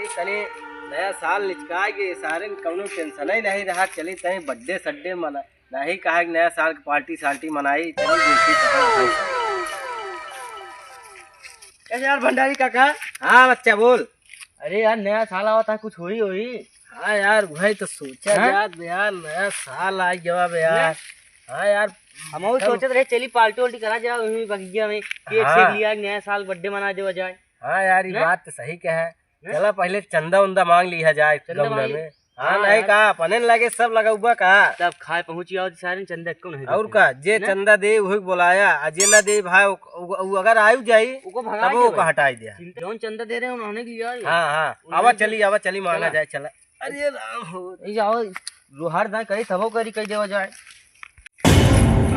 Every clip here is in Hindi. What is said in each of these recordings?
तनी नया साल लिचका के सारे कौनो टेंशन ही नहीं रहा। चली तनी बर्थडे सड्डे मना नहीं कहा कि नया साल की पार्टी साल्टी मनाई। चली देखी कैसे यार भंडारी काका। हाँ बच्चा बोल। अरे यार नया साल आवा था, कुछ हुई हुई। हाँ यार भाई तो सोचा यार नया साल आ गया यार। हाँ यार हम सोचते रहे चली पार्टी वार्टी करा जाए वही बगिया में, केक शेक लिया, नया साल बर्थडे मना देवा जाए। हाँ यार ये बात तो सही कहे। चला पहले चंदा उंदा मांग लिया जाए में। हाँ नहीं कहा अपने लगे सब लगा हुआ कहा तब खाए पहुंची आओ सारे चंदा क्यों नहीं और का जे चंदा दे वही बुलाया, जे न दे भाई अगर आयु जाई तब वो हटाई दिया। जौन चंदा दे रहे हैं उन्होंने लिया। हाँ हाँ आवा चली मांगा जाए। चला अरे राम हो जाओ लोहार दाई करी तबो करी कह देवा जाए।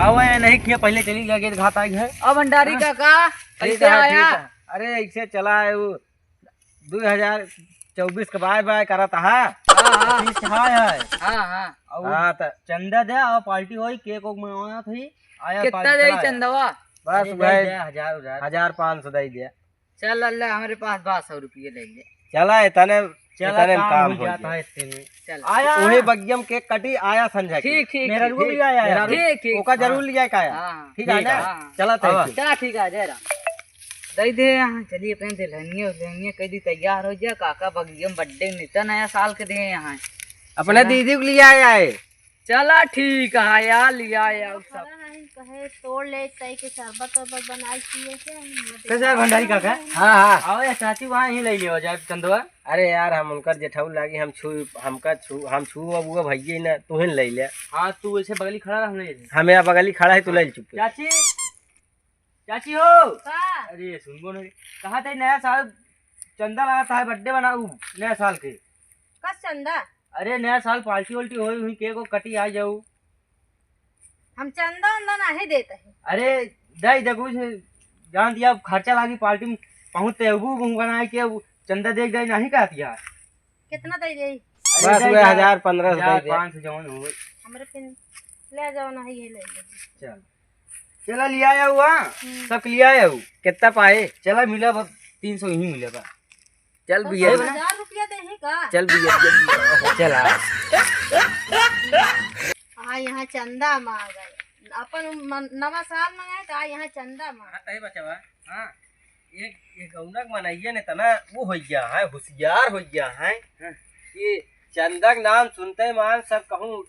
आवा या नहीं किया पहले चली गया गेट घात आई है। अब भंडारी काका कैसे आया? अरे ऐसे चला है वो 2024 का बाय बाय करा था। हाँ चंदा दे और पार्टी हुई, केक ओक मंगवाना थी। आया कितना दे चंदवा? बस भाई 1500 दे दिया। चल अल्लाह हमारे पास 1200 रुपये ले ले। चला इतने काम हो जाता है इससे में। चल आया वही बगियम केक कटी आया संजय। ठीक मेरा रुको भी आया। ठीक ओका जरूर लिया का ठीक है ना। चला चला ठीक है जरा दे दे। यहाँ चलिए अपने दुल्हनिया कह दी तैयार हो जा। काका बगियम बर्थडे निता नया साल के दे यहाँ अपने दीदी को लिया है। चला ठीक है यार लिया सब कहे तोड़ ले तई के शरबत वर्बत बनाई पिए के। कैसे भंडारी काका? हाँ हाँ आओ या चाची वहाँ ही ले लियो जाए चंदवा। अरे यार हम उनकर जेठाऊ लागी हम छू अब भैया ना तुहिन ले ले। हाँ तू ऐसे बगली खड़ा रहा हमें बगली खड़ा है तू ले चुप। चाची चाची हो। अरे सुनबो नहीं कहा था नया साल चंदा लगा था बर्थडे बनाऊ नया साल के। कस चंदा? अरे नया साल पार्टी वाल्टी हुई केक को कटी आ जाऊ। हम चंदा उंदा नहीं देते हैं। अरे दे देखो जान दिया खर्चा लागी पार्टी में पहुँचते बनाए के चंदा देख दे नहीं कहती यार। कितना दे दे? बस 1000-1500 जवान हो गई। हमरे पिन ले जाओ ना ये ले ले। चल चला लिया आया हुआ सब लिया आया हूँ। कितना पाए? चला मिला बस 300 ही मिलेगा। चल भैया 1000 रुपया दे ही का? चल भैया चला। हाँ यहाँ चंदा मांग गए अपन नवा साल मंगाए तो यहाँ चंदा मांग। बचवा हाँ ये गौनक मनाइए ने तना वो हो गया है होशियार हो गया है कि चंदा के नाम सुनते मान सब कहूँ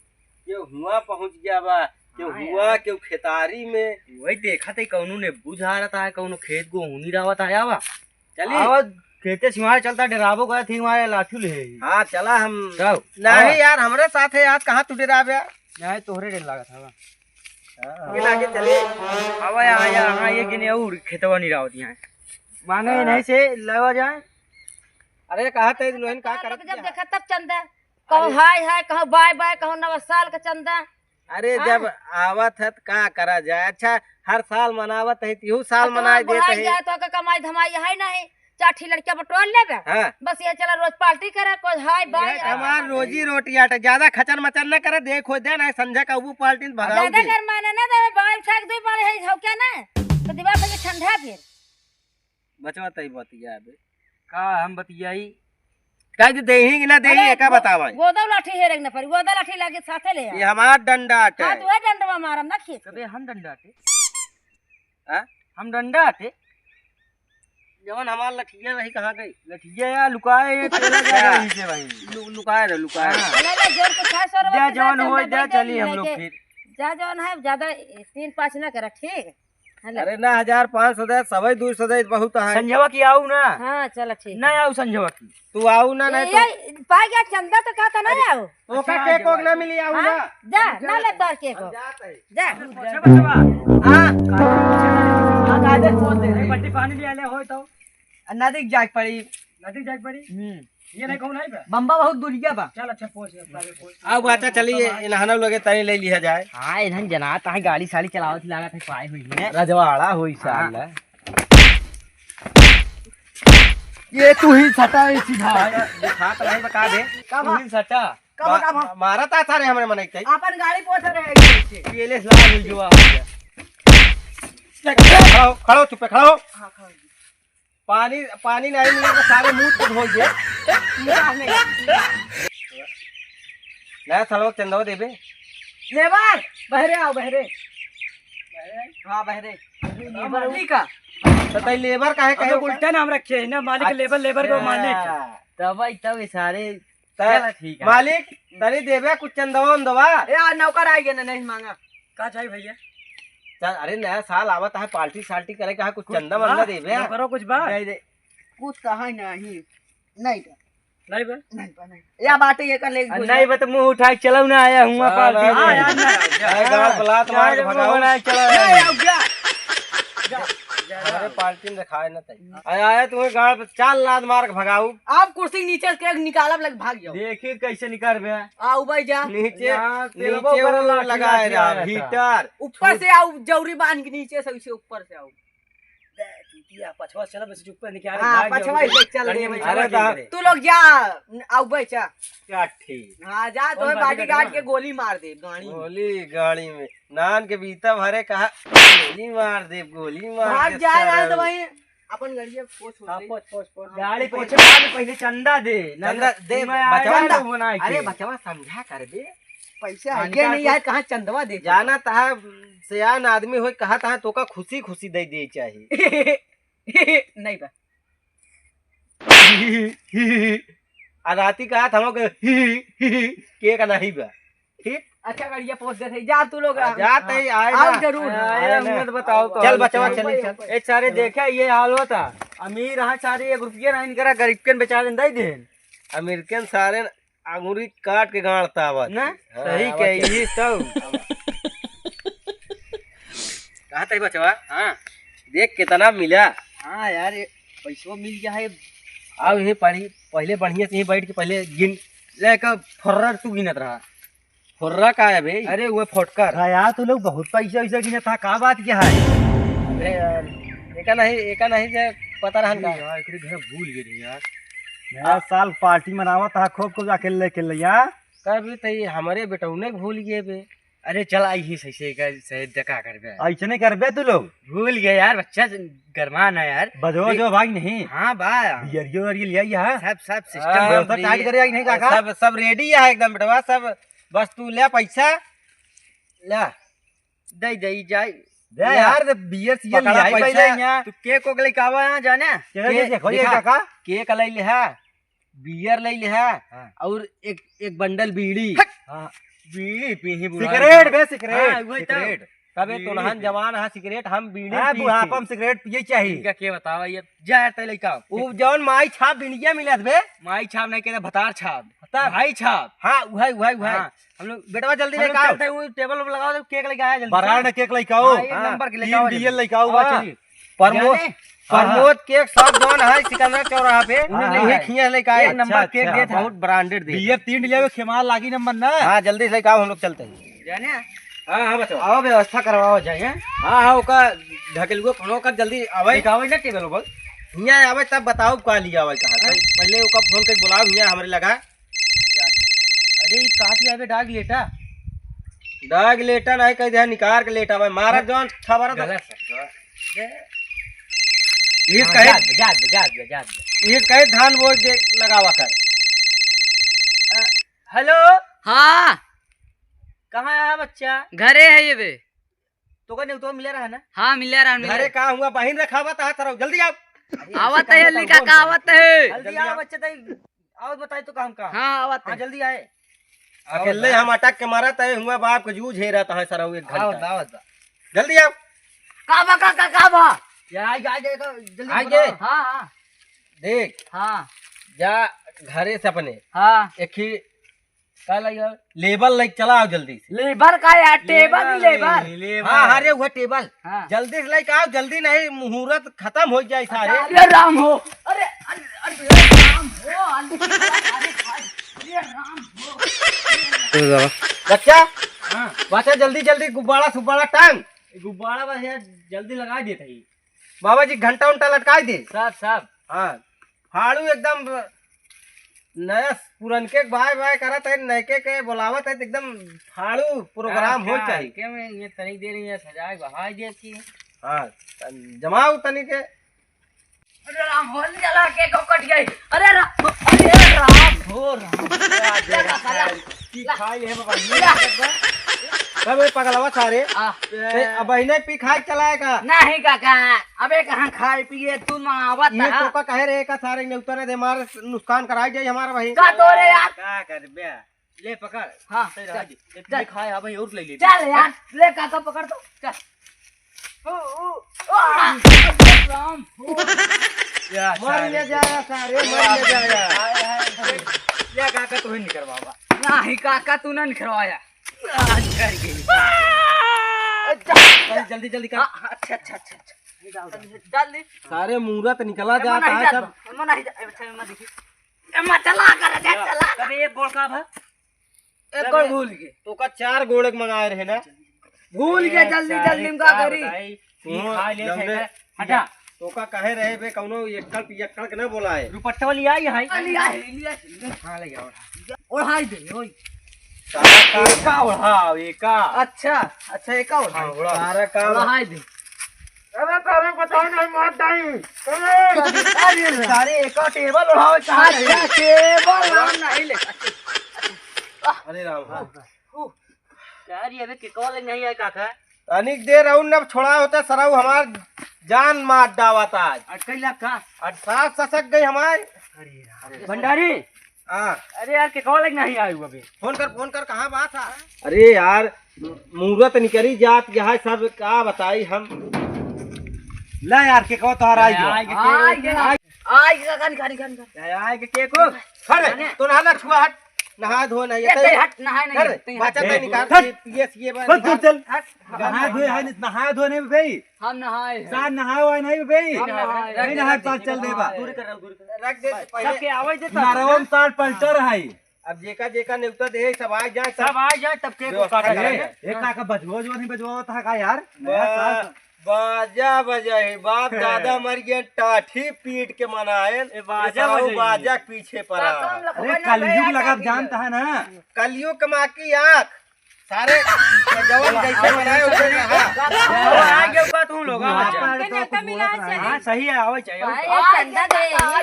क्यों हुआ पहुँच गया बा क्यों हुआ क्यों खेतारी में वही देखा था कौनू ने बुझा रहा है कौनू खेत को हुनी रहा था आवा चलिए खेते सिमारे चलता डराबो गया थी हमारे लाठी ले। हाँ चला हम नहीं यार हमारे साथ है आज कहाँ तू डरा गया? नहीं तोहरे डर लगा था लागे चले अब यहाँ ये गिने और खेतवा नहीं रहा होती है मांगे नहीं से लगा जाए। अरे कहा थे लोहन कहा कर जब देखा तब चंदा कहूँ हाय हाय कहूँ बाय बाय कहूँ नवा साल का चंदा। अरे जब आवत है का करा जाए। अच्छा हर साल मनावत है तीहू साल मनाए देते हैं तो कमाई धमाई है नहीं चाठी लड़कियां बटोर लेगा। हाँ। बस ये चला रोज पार्टी करे कोई हाय बाय। हमार रोजी रोटी आटा ज्यादा खचर मचर न करे देखो दे ना संजय का वो पार्टी भगाओ ज्यादा कर माने ना दे बाल छाक दो बाल है हो क्या ना तो दिमाग में ठंडा फिर बचवा तई बतिया बे का हम बतियाई का दे ही कि ना दे ही का बतावा। गोदा लाठी हेरे न पर गोदा लाठी लागे साथे ले ये हमार डंडा है। हां तू डंडवा मारम ना खेत कबे हम डंडा थे। हां हम डंडा थे जवन हमार लठिया रही कहां गई? लठिया या लुकाए चला गया यहीं से भाई लुकाए ले जोर के 600 रुपया दे जवान हो दे चली हम लोग फिर जा जवान है ज्यादा 3-5 ना करा ठीक। अरे ना 1500 दे सवई 200 दे बहुत है। संजवा की आऊ ना। हां चल ठीक ना आऊ संजवा की तू आऊ ना नहीं तो पाई गया चंदा तो कहता ना आओ तो का केक को ना मिली आऊ ना जा ना ले तोर केक को जा बचवा। हां हां गादे फोन दे बट्टी पानी ले आले होय तो नदी जाग पड़ी ये नहीं कहूं नहीं बे बम्बा बहुत दूर गया बा। चल अच्छा पहुंच आओ बाटा चलिए इन्हानो लगे तनी ले लिया जाए। हां इन्हन जनाता है गाड़ी साड़ी चलावत लागत है पाए हुई है रजवाड़ा होई साल ये तू ही सटा है सीधा हाथ नहीं बता दे तू ही सटा मारा था सारे हमरे मने के अपन गाड़ी पहुंच रहे पीले लाल हुई जो आ खड़ो चुप पे खड़ो। पानी पानी नहीं मिले तो सारे मुंह को धो दे ना सालो चंदवा देबे लेबर बहरे आओ बहरे हाँ बहरे लेबर उन्हीं का तो तई लेबर काहे कहे कहे उल्टा नाम रखे है ना मालिक लेबर लेबर को माने तब सारे ठीक है मालिक तरी देबे कुछ चंदवा दवा यार नौकर आ गया ना नहीं मांगा का चाहिए भैया चल अरे नया साल आवत है पार्टी साल्टी करे का कुछ चंदा मंदा देबे करो कुछ बात दे कुछ कहा नहीं नहीं नहीं बा नहीं बा नहीं या बाटे ये कर ले नहीं बा तो मुंह उठाए चलो ना आया हूँ पार्टी हाँ, में। यार ना गाल बलात मार के भगाओ बनाए चलो अरे पार्टी में दिखाए ना तई आया तुम्हें गाल पे चाल लाद मार के भगाऊ आप कुर्सी नीचे के निकालब लग भाग जाओ देखिए कैसे निकाल बे आओ भाई जा नीचे यहाँ तेलबो नीचे पर वो लाठी लगाए लाठी रहा आया था। हीटर ऊपर से आओ जौरी बांध के नीचे से उसे ऊपर से आओ पछवा चलो बस चुप निकाल हाँ पछवा ही चल रही है अरे भाई तू लोग जा आओ भाई चा क्या ठीक हाँ जा तो कौन बाटी गार्ड के बाटी गोली मार दे गाड़ी में। गोली गाड़ी में नान के बीता भरे कहा गोली मार दे गोली मार भाग दे जाए यार सारा। तो भाई अपन गाड़िया पोछ हाँ, दे पोछ गाड़ी पोछे बाद पहले चंदा दे चंदा दे बचवा बचवा बनाए अरे बचवा समझा कर दे पैसा हाँ, है निकाल नहीं यार कहाँ चंदवा दे जाना तहा सियान आदमी हो कहा तहा तो का खुशी खुशी दे चाहिए नहीं बा आ राती कहा था हमको के का नहीं बा ठीक अच्छा गाड़िया पोछ दे जा तू लोग जाते ही आए आओ ना। जरूर आया हूँ तो बताओ तो चल बचवा चली चल ए सारे देखा ये हाल होता अमीर हाँ सारे 1 रुपया नहीं करा गरीब के बेचारे दे दे अमेरिकन सारे अंगूरी काट के गाड़ता आवा ना सही कही सब कहा था बचवा हाँ देख कितना मिला हाँ यार पैसा मिल गया है अब यही पहले बढ़िया से यही बैठ के पहले गिन लेकर फर्रर तू गिनत रहा फुर्रा का है भाई अरे वो फटकर यार तू लोग बहुत पैसा वैसा गिना था का बात क्या है अरे यार एका नहीं जे पता रहन का यार एकरे घर भूल गए यार नया साल पार्टी मनावा था खूब अकेले अकेले यार कभी तई हमारे बेटौने के भूल गए बे अरे चल आई ही सही का सही दका कर बे ऐसे नहीं करबे तू लोग भूल गए यार बच्चा गरमान है यार बजो जो भाग नहीं हाँ बा बियरियो वरियो लिया यार सब हाँ, सिस्टम व्यवस्था टाइट करेगा कि नहीं काका सब रेडी है एकदम बेटवा सब बस तू ले पैसा ले दे दे जाए दे यार बियर सीयर पकड़ा लिया पैसा। पहले यहाँ तू केक को लेके आवा यहाँ जाने के देखो ये दिखा। काका केक ले ले है बियर ले ले है हाँ। और एक बंडल बीड़ी हाँ बीड़ी पीही बुढ़ा सिगरेट बे हाँ, सिगरेट वही तो। सिगरेट कबे बीड़ी तो नहन पी। जवान है सिगरेट हम बीड़ी हाँ पी बुढ़ापा में सिगरेट पिए चाहिए इनका के बतावा ये जा यार तै लेके आओ उ जौन माई छाप बिंडिया मिलत बे माई छाप नहीं कहता भतार छाप भतार? भाई छाप हाँ वही हाँ। हम लोग बेटवा जल्दी हम लोग लेके आओ चलते हुए टेबल पर लगाओ तो केक लेके आया जल्दी बराड़ केक लेके आओ हाँ, एक नंबर के लेके तीन आओ बियर जल्दी। लेके आओ हाँ। बा चलिए प्रमोद जाने? प्रमोद केक सब जौन है सिकंदर चौराहा पे हाँ, उन्हें हाँ। खिया लेके आए एक नंबर केक अच्छा, दे था बहुत ब्रांडेड दे बियर 3 लिया खेमाल लागी नंबर ना हाँ जल्दी से लेके आओ हम लोग चलते हैं जाने हाँ हाँ बच्चों आओ व्यवस्था करवाओ जाइए हाँ हाँ ओका ढकेलुआ फोन कर जल्दी आवे लेके आओ ना टेबल पर हियाँ आवे तब बताओ का लिया आवे कहा पहले ओका फोन कर बुलाओ हियाँ हमारे लगा अरे ये काफी आवे डाग लेटा डाग लेटा नहीं कह दे निकार के लेटा भाई मारा जौन खबर ये कहे ये कहे धान बोझ दे लगावा कर हेलो हाँ कहाँ है बच्चा घरे है ये बे तो का नहीं तो मिला रहा ना हाँ मिल रहा घरे का हुआ बहिन रखा हुआ था तरह जल्दी आओ आवत है जल्दी काका आवत है जल्दी आओ बच्चा तई आओ बताई तो काम का हाँ आवत हाँ है जल्दी आए अकेले हम अटक के मारा तय हुआ बाप के जूझ हे रहता है सर एक घंटा जल्दी आओ काबा काका काबा आ जाएगा जल्दी आगे। बुलाओ। हाँ हाँ देख हाँ जा घरे से अपने हाँ एक ही का लगा लेबल लेके चला आओ जल्दी से लेबर का यार टेबल ही लेबर हाँ हाँ रे हुआ टेबल हाँ जल्दी से लेके आओ जल्दी नहीं मुहूर्त खत्म हो जाए सारे अरे राम हो अरे अरे अरे राम हो अरे राम हो बच्चा बच्चा जल्दी जल्दी गुब्बारा सुब्बारा टांग गुब्बारा बस यार जल्दी लगा देते ही बाबा जी घंटा उंटा लटका दे सब सब हाँ फाड़ू एकदम नया पुरनके बाय बाय करत है नयके के बुलावत है तो एकदम फाड़ू प्रोग्राम हो चाहिए के में ये तनी देर ये सजाए बहाई दे की हाँ जमाओ तनी के अरे राम होल जला के को कट गई। अरे राम हो राम। पी खाई है बाबा सब पगलवा सारे अब बहिने पी खाई चलाएगा नहीं काका, अबे कहाँ खाए पिए तू मावत ये तो का कहे रे का सारे ने उतरे दे मार नुकसान कराई जाए हमारा भाई का तोरे यार का कर बे ले पकड़ हाँ चल खाए अब और ले ले चल यार ले काका पकड़ दो चल राम मर ले जाया सारे मर ले जाया ले काका तू ही नहीं करवावा नहीं काका तू ना निखरवाया जल्दी जल्दी कर अच्छा अच्छा अच्छा जल्दी सारे मुहूर्त निकला जाता है सब चला कर चला अरे एक गोल का भा एक गोल भूल गए तो का 4 गोले मंगाए रहे ना भूल गए जल्दी जल्दी का करी खा ले हटा तो का कहे रहे बे कौनो एकड़ के ना बोला है दुपट्टा लिया ही है लिया हां ले जाओ ओढ़ाई दे ओए एका ओढ़ाओ एका अच्छा अच्छा एका ओढ़ाई सारा काम ओढ़ाई दे अबे काहे बताओ नहीं मार दाई अरे सारे एक टेबल उड़ाओ कहां अच्छा टेबल हम नहीं ले अरे राम यार ये अबे के कॉल नहीं है काका अनिक देर और न छोड़ा होता सराऊ हमार जान मार डावत आज अकेला का 18 ससक गई हमार भंडारी हां अरे यार के कॉल नहीं आई अबे फोन कर कहां बात है अरे यार मुहूर्त निकली जात यहां सब का बताई हम ला यार के कहो तोहरा आई आई काका निकाल आए के केक हो खड़े तो नहाना छुआ हट नहा धो नहीं ये हट नहाए नहीं बच्चा तो निकाल पीएस ये चल चल नहा धोए है नहा धोने में भाई हम नहाए साथ नहाए हुआ नहीं भाई हम नहाए नहीं नहाए साथ चल देबा दूर कर रख दे पहले सबके आवे दे नारवन साथ पलटर है अब जेका नेवता दे सब आ जाए सब आ जाए तब केक को काट ले एक का बजवो जो नहीं बजवो था का यार बाजा बजाए बाप दादा मर गए टाठी पीट के मनाए बाजा बाजा पीछे पड़ा अरे कलयुग लगा जानता है ना कलयुग कमा की आँख सारे जवान जैसे बनाए उसे आ गए का तुम लोग हां सही है आवे चाहिए चंदा दे हां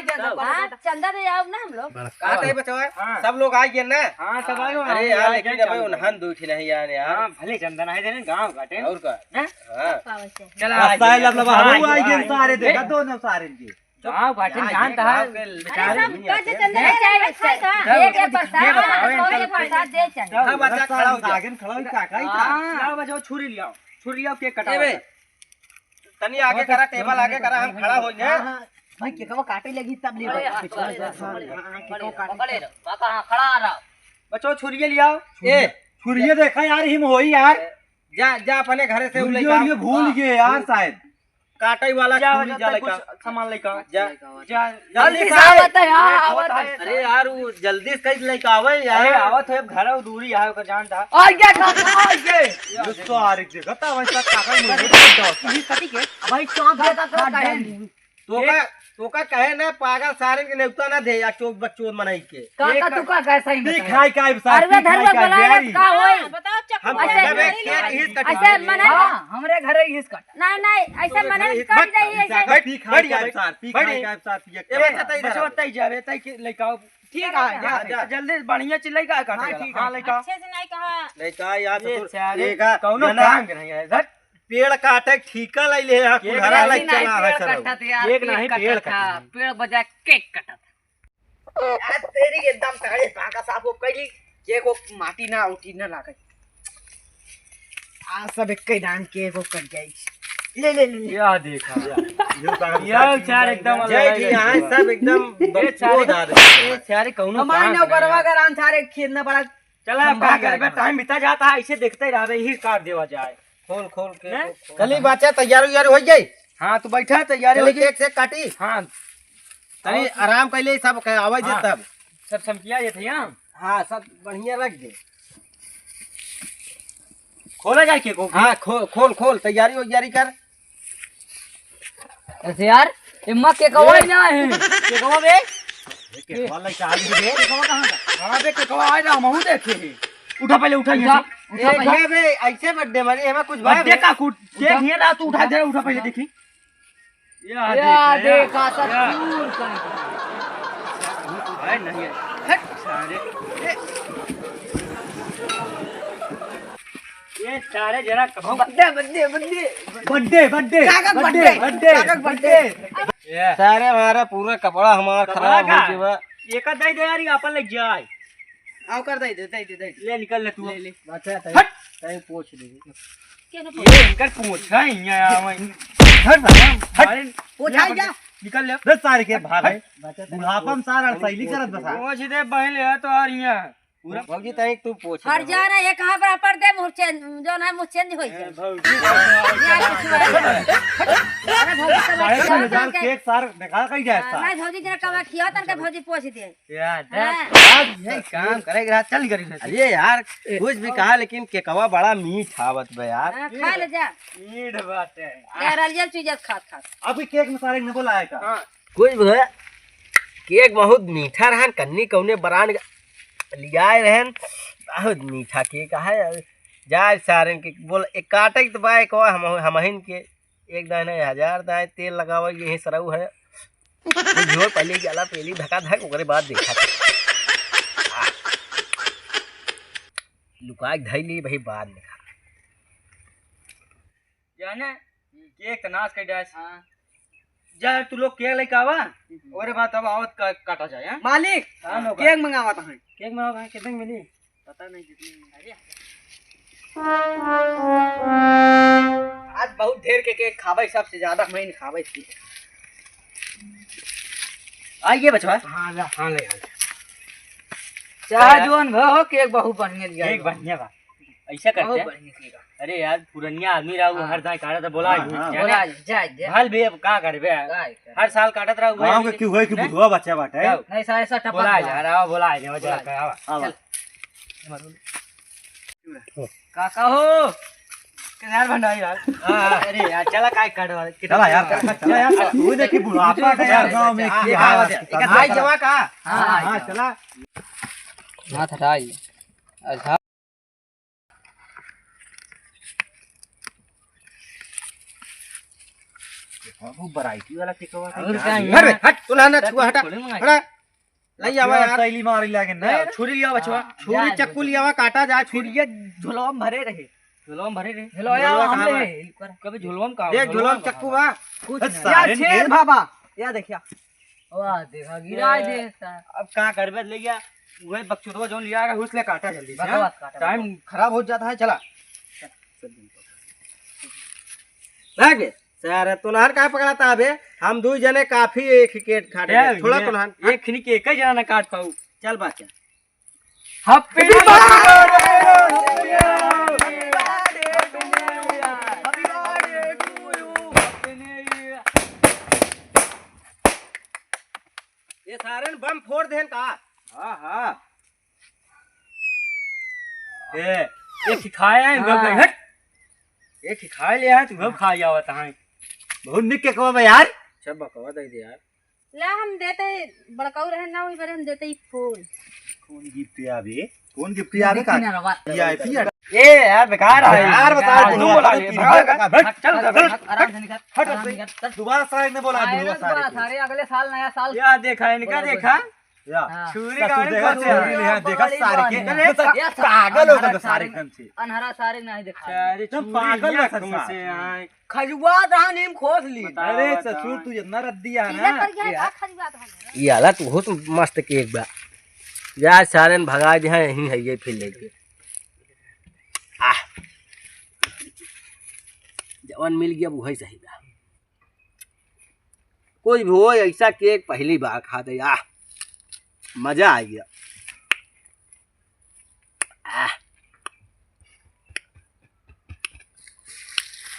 चंदा दे आओ ना हम लोग कहते हैं बचवा सब लोग आ गए ना हां सब आ गए अरे यार लेकिन अबे उन्हन दूठी नहीं यार हां भले चंदन है देने गांव काटे और का हां चला सारे लबलबा हो आई गए सारे देखा दोनों सारे के गांव काटे जानता है अरे सब काटे चंदा दे चाहिए एक प्रसाद दे चंदा हां बच्चा खड़ा हो जा आगे खड़ा हो काका ही था लाओ बजाओ छुरी लियाओ केक कटाओ तनी आगे करा टेबल आगे करा हम खड़ा हो जाए भाई के कब काटे लगी तब ले पकड़े काका हां खड़ा रहा बच्चों छुरी लियाओ ए छुरी देखा यार हिम होई यार जा अपने घरे से ये भूल गए यार शायद काटे वाला छुरी जा लेका सामान लेका जा जल्दी से आवत है हां आवत है अरे यार वो जल्दी से कहीं लेके आवे यार अरे आवत है घर दूरी आयो का जानता आ गया काका आ गए दोस्तों आ रही देखा था वैसा काका मुझे तो ये कटी के भाई चौंक देता का तो का कहे ना पागल सारे के नेवता ना दे या चोक बच्चों मनाई के काका तू का कैसा ही ठीक है काय साथ अरे धर्म बनाए का होई बताओ चक्कर हम ऐसे मना हां हमरे घरे घिस काट नहीं ऐसे मना काट जाइए ऐसे ठीक है काय साथ ठीक है काय साथ ये बच्चा बताई जावे तई के लेका ठीक है जा जल्दी बढ़िया चिल्लाई का काट हां लेका अच्छे से नहीं कहा नहीं कहा यार देखा कौनो काम के नहीं है धट पेड़ काटे ठीका लै ले हा कुल्हारा लै चला है सर एक नहीं पेड़ कटा पेड़ बजा केक कटा था तेरी एकदम ताड़े काका साहब को कैली केक को माटी ना उठी ना लागे आ सब एक दान केक को कट गई ले या देखा या चार एकदम जय जी हां सब एकदम बचोदार सारे कौनो हमारे नौकरवा का रान सारे खेलना पड़ा चला भाग टाइम बीता जाता है ऐसे देखते ही रहे ही काट देवा जाए खोल के चली बच्चा तैयार हो गई हां तू बैठा तैयारी हो चली केक से काटी हां तनी आराम कैले सब आवाज दे तब सब समकिया ये थे हां हां सब बढ़िया रख दे खोला जाए केक को हां खोल तैयारी कर ऐसे यार इम्मा के कवाई ना है के कवा बे के वाला का आगे बे कवा कहां हां बे के कवा आए ना हम देखे उठा पहले उठा ये बे ऐसे बर्थडे मनी हमें कुछ बर्थडे का केक नहीं रहा तू उठा दे उठा पहले देखी या देखा सचूर कहीं है नहीं है। हट सारे ये सारे जरा कहो बर्थडे सारे हमारा पूरा कपड़ा हमारा खराब हो गया। एक दे दे यार अपन ले जाए आओ कर दे ले निकल ले तू ले अच्छा तय पूछ ले ये इनका पूछ है यहाँ हट पूछाई जा निकल ले दस साल के भाग है बुढ़ापा में सारा सैली करत बसा पूछ दे बहन ले तो और यहाँ पूरा भौजी तय तू पूछ हट जा ना ये कहां पर पर दे मुंह चेंज जो ना मुंह चेंज होई जाए भौजी अरे भौजी साढ़े तो 3,000 केक सार देखा कहीं जाए सा नहीं भौजी जरा कवा खिया तन के भौजी पूछ दे यार हाँ। आज ये काम करेगा चल करी अरे यार कुछ भी कहा लेकिन केकवा बड़ा मीठ आवत बे यार हाँ, खा ले जा मीठ बात है यार अलियल चीज खात अभी केक में सारे ने बोला है का कुछ भी है केक बहुत मीठा रहन कन्नी कौने बरान लियाए रहन बहुत मीठा केक है जाए सारे के बोल एक काटे तो बा एक हमहिन के एक दाने 1000 दाए तेल लगावे यही सरऊ है जो पहले जाला पहली धक्का धक ओकरे बाद देखा लुका के धई ली भाई बाद में खा जाने केक नाश कर डास हां जा तू लोग केक लेके आवा ओरे बाद अब आवत काटा जाए हां मालिक केक मंगावा था केक में होगा कितने मिली पता नहीं कितनी अरे आज बहुत ढेर के केक खावे सबसे ज्यादा मैं खावे थी आइए बचवा हां ले चाहे जोन हो केक बहुत बढ़िया दिया केक बढ़िया बा ऐसा करते हैं बढ़िया केक अरे यार पुरनिया आदमी रहा हर दाई काटा तो बोला बोला जा जा हाल भी अब का करबे हर साल काटत रहा गांव के क्यों है कि बुढ़वा बच्चा बाटे नहीं सारे सा टपक बोला जा रहा बोला जा जा आवा काका हो किनार भंडारी यार अरे यार चला काय काटवा चला यार तू देखी बुढ़ापा का यार गांव में की हाल भाई जवा का हां चला हाथ हटाई अच्छा वो वैरायटी वाला केकवा और क्या अरे हट तू ना छुआ हटा हटा ले आवा यार सैली मारी लागे ना छुरी लिया बचवा छुरी चक्कू लिया काटा जा छुरी झुलवा में भरे रहे झुलवा में भरे रहे हेलो यार हम ले कभी झुलवा में का देख झुलवा में चक्कू बा कुछ सारे छेद बाबा या देखिया वाह देखा गिरा देता अब का करबे ले गया वही बकचोदवा जोन लिया है उसले काटा जल्दी से बकवास काटा टाइम खराब हो जाता है चला भाग सर तुनहर का पकड़ाता है बे हम दो जने काफी एक केक खाटे थोड़ा तुनहर एक खनी के एक जना ना काट पाऊ चल बात हैप्पी ये सारे बम फोड़ देन का हां हां एक खाया है हट एक खा लिया है तू खा जावत है बहुत निक के कहबे यार सब बकवा दे दे यार ला हम देते बड़काऊ रहे ना वही पर हम देते ही फूल कौन गिफ्ट आवे कौन गिफ्ट आवे का वीआईपी ए यार बेकार है यार बता तू बोला चल आराम से निकल दोबारा सारे ने बोला बुढ़वा सारे सारे अगले साल नया साल या देखा इनका देखा या छुरी का देखा देखा सारे के पागल हो गए सारे एकदम से अनहरा सारे नहीं देखा अरे तुम पागल हो तुम से आए खजुआ दहा नीम खोस ली अरे ससुर तू इतना रद्द दिया सीधा ना कर गया खरी बात है ये हालत बहुत मस्त केक बा यार सारन भगा दे है यही है ये फिर लेके आ जवान मिल गया वो है सही बा कोई भी हो ऐसा केक पहली बार खा दे आ मजा आ गया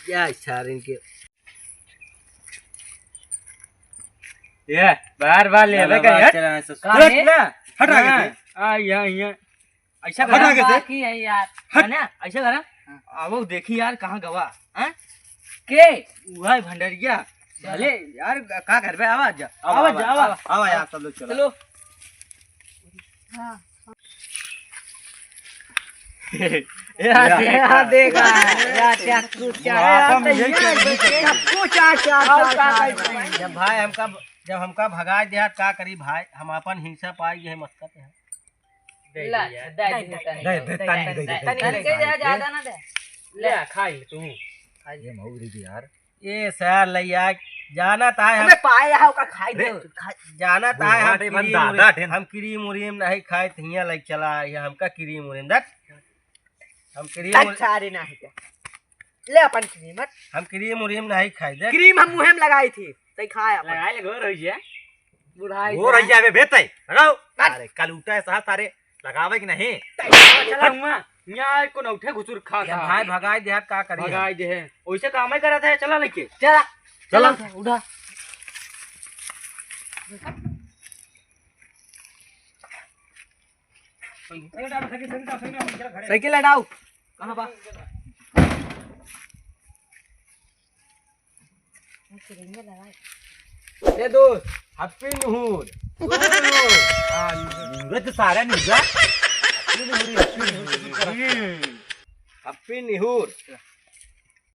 क्या सारन के ये बार ले हटा के आ यहाँ ऐसा हटा के से की है यार है ना ऐसा करा अब देखी यार कहाँ गवा हैं के वह भंडरिया भले यार का घर पे आवाज आवाज आवाज आवा यार सब लोग चलो यहाँ देखा या चाकू जब हमका भगा दिया का करी भाई, हम अपन हिंसा पाई है मस्कत है। ज्यादा ना दे ले खाई तू ये मौरी दी यार। ये सर लैया जाना ताय हम पाए है का खाई दे जाना ताय हम बुढ़ा ढेन दादा ढेन। हम क्रीम उरीम नहीं खाए हियां लग चला ये हमका क्रीम उरीम दट हम क्रीम सारे ना है ले अपन क्रीम हम क्रीम उरीम नहीं खाए दे क्रीम हम मुंह में लगाई थी तई खाया लगाए ले घर होइए बुढ़ाई हो रही है बेते लगाओ। अरे कल उठा है साथ सारे लगावे कि नहीं। यहाँ को उठे घुसुर खा खा भाई भगाई दे का करी भगाई दे वैसे काम ही करत है। चला लेके चला चला उठा साइकिल हटाओ कहां बा ये दोस्त हैप्पी न्यूर निवृत्त सारा निवृत्त हैप्पी न्यूर